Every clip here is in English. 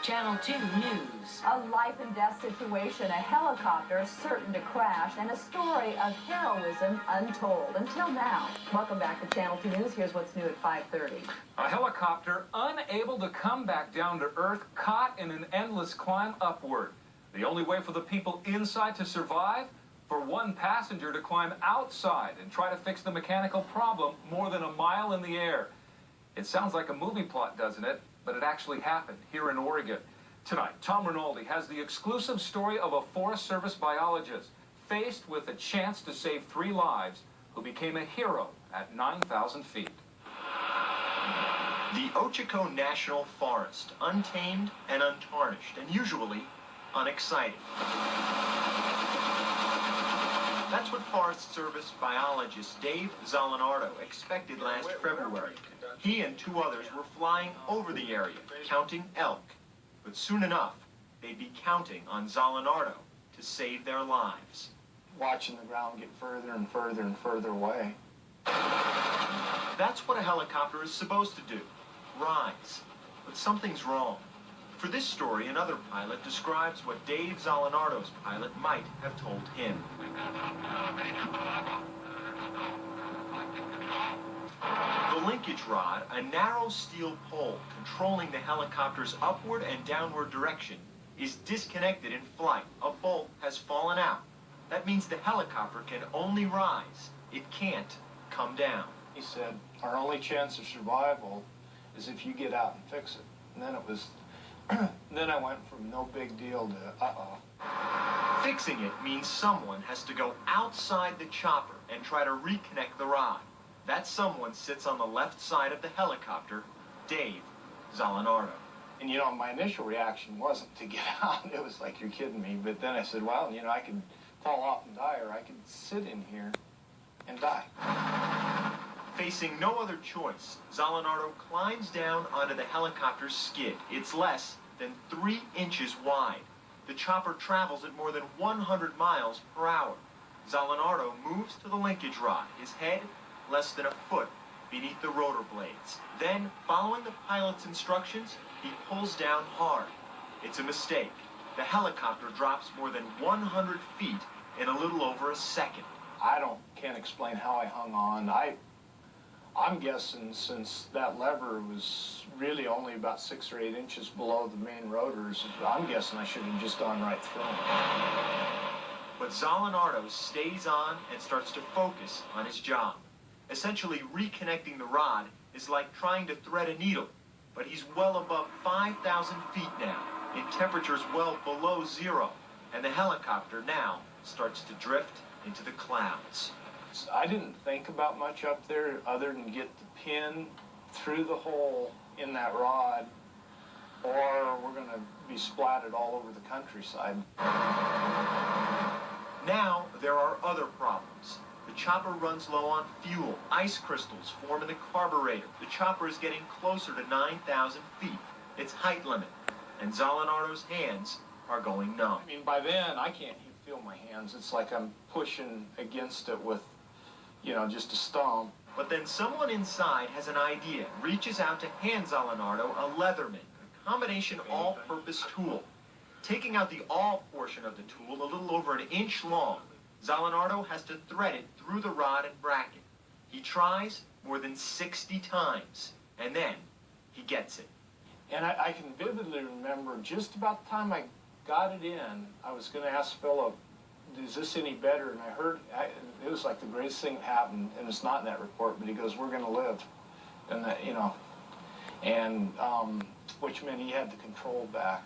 Channel 2 News. A life and death situation, a helicopter certain to crash, and a story of heroism untold. Until now. Welcome back to Channel 2 News. Here's what's new at 5:30. A helicopter unable to come back down to earth, caught in an endless climb upward. The only way for the people inside to survive? For one passenger to climb outside and try to fix the mechanical problem more than a mile in the air. It sounds like a movie plot, doesn't it? But it actually happened here in Oregon. Tonight, Tom Rinaldi has the exclusive story of a Forest Service biologist faced with a chance to save 3 lives who became a hero at 9,000 feet. The Ochiko National Forest, untamed and untarnished, and usually unexciting. That's what Forest Service biologist Dave Zolinardo expected last February. He and 2 others were flying over the area, counting elk. But soon enough, they'd be counting on Zolinardo to save their lives. Watching the ground get further and further and further away. That's what a helicopter is supposed to do, rise. But something's wrong. For this story, another pilot describes what Dave Zolinardo's pilot might have told him. The linkage rod, a narrow steel pole controlling the helicopter's upward and downward direction, is disconnected in flight. A bolt has fallen out. That means the helicopter can only rise. It can't come down. He said, our only chance of survival is if you get out and fix it. And then it was, then I went from no big deal to uh-oh. Fixing it means someone has to go outside the chopper and try to reconnect the rod. That someone sits on the left side of the helicopter, Dave Zolinardo. And, my initial reaction wasn't to get out. It was like, you're kidding me. But then I said, well, I could fall off and die, or I could sit in here and die. Facing no other choice, Zolinardo climbs down onto the helicopter's skid. It's less than 3 inches wide. The chopper travels at more than 100 miles per hour. Zolinardo moves to the linkage rod, his head less than a foot beneath the rotor blades. Then, following the pilot's instructions, he pulls down hard. It's a mistake. The helicopter drops more than 100 feet in a little over a second. Can't explain how I hung on. I'm guessing since that lever was really only about 6 or 8 inches below the main rotors, I'm guessing I should have just gone right through them. But Zolinardo stays on and starts to focus on his job. Essentially, reconnecting the rod is like trying to thread a needle, but he's well above 5,000 feet now, in temperatures well below 0, and the helicopter now starts to drift into the clouds. I didn't think about much up there other than get the pin through the hole in that rod, or we're going to be splatted all over the countryside. Now there are other problems. The chopper runs low on fuel. Ice crystals form in the carburetor. The chopper is getting closer to 9,000 feet, its height limit, and Zolinardo's hands are going numb. By then, I can't even feel my hands. It's like I'm pushing against it with, just a stomp. But then someone inside has an idea, reaches out to hand Zolinardo a Leatherman, a combination all-purpose tool. Taking out the awl portion of the tool, a little over 1 inch long, Zolinardo has to thread it through the rod and bracket. He tries more than 60 times, and then he gets it. And I can vividly remember just about the time I got it in, I was going to ask Philip, is this any better? And I heard, it was like the greatest thing that happened, and it's not in that report, but he goes, we're going to live. And that, which meant he had the control back.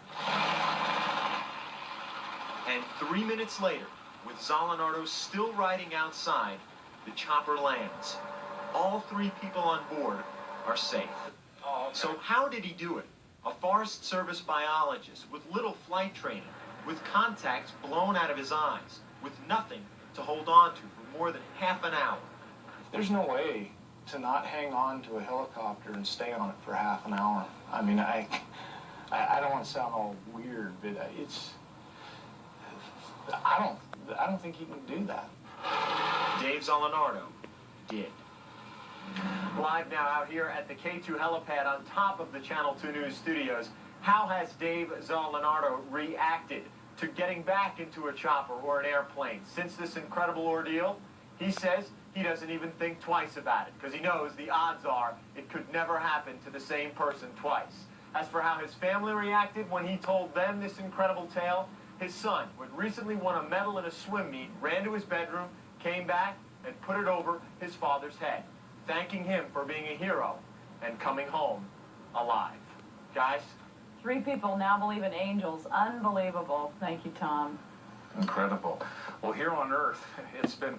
And 3 minutes later, with Zolinardo still riding outside, the chopper lands. All 3 people on board are safe. Oh, okay. So how did he do it? A Forest Service biologist with little flight training, with contacts blown out of his eyes, with nothing to hold on to for more than half an hour. There's no way to not hang on to a helicopter and stay on it for half an hour. I don't want to sound all weird, but I don't think you can do that. Dave Zolinardo did. Live now out here at the K2 helipad on top of the Channel 2 News studios. How has Dave Zolinardo reacted to getting back into a chopper or an airplane since this incredible ordeal? He says he doesn't even think twice about it because he knows the odds are it could never happen to the same person twice. As for how his family reacted when he told them this incredible tale, his son, who had recently won a medal in a swim meet, ran to his bedroom, came back, and put it over his father's head, thanking him for being a hero and coming home alive. Guys? 3 people now believe in angels. Unbelievable. Thank you, Tom. Incredible. Well, here on Earth, it's been